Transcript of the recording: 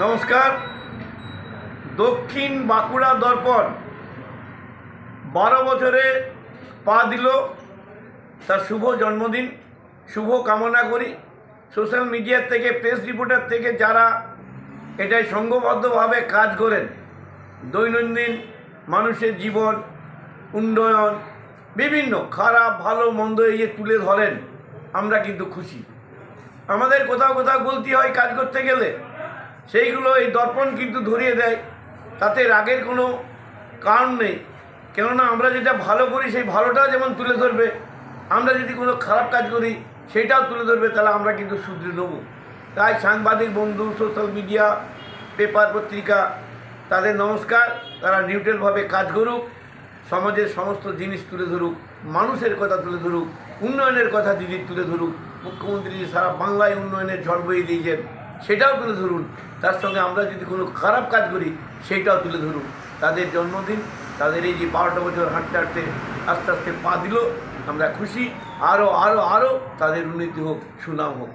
নমস্কার। দক্ষিণ বাঁকুড়া দর্পণ 12 বছরে পা দিল, তার শুভ জন্মদিন, শুভ কামনা করি। সোশ্যাল মিডিয়ার থেকে, প্রেস রিপোর্টার থেকে যারা এটাই সংঘবদ্ধভাবে কাজ করেন, দৈনন্দিন মানুষের জীবন উন্নয়ন, বিভিন্ন খারাপ ভালো মন্দ এই যে তুলে ধরেন, আমরা কিন্তু খুশি। আমাদের কোথাও কোথাও গলতি হয় কাজ করতে গেলে, সেইগুলো এই দর্পণ কিন্তু ধরিয়ে দেয়। তাতে রাগের কোনো কারণ নেই, কেননা আমরা যেটা ভালো করি সেই ভালোটাও যেমন তুলে ধরবে, আমরা যদি কোনো খারাপ কাজ করি সেইটাও তুলে ধরবে, তাহলে আমরা কিন্তু শুধরে নেব। তাই সাংবাদিক বন্ধু, সোশ্যাল মিডিয়া, পেপার পত্রিকা, তাদের নমস্কার। তারা নিউট্রালভাবে কাজ করুক, সমাজের সমস্ত জিনিস তুলে ধরুক, মানুষের কথা তুলে ধরুক, উন্নয়নের কথা দিদি তুলে ধরুক। মুখ্যমন্ত্রী যে সারা বাংলায় উন্নয়নের ঝড় বয়ে দিয়েছেন সেটাও তুলে ধরুন। তার সঙ্গে আমরা যদি কোনো খারাপ কাজ করি সেইটাও তুলে ধরুন। তাদের জন্মদিন, তাদের এই যে 12টা বছর হাঁটতে হাঁটতে আস্তে আস্তে পা দিল, আমরা খুশি। আরও আরও আরও তাদের উন্নতি হোক, সুনাম হোক।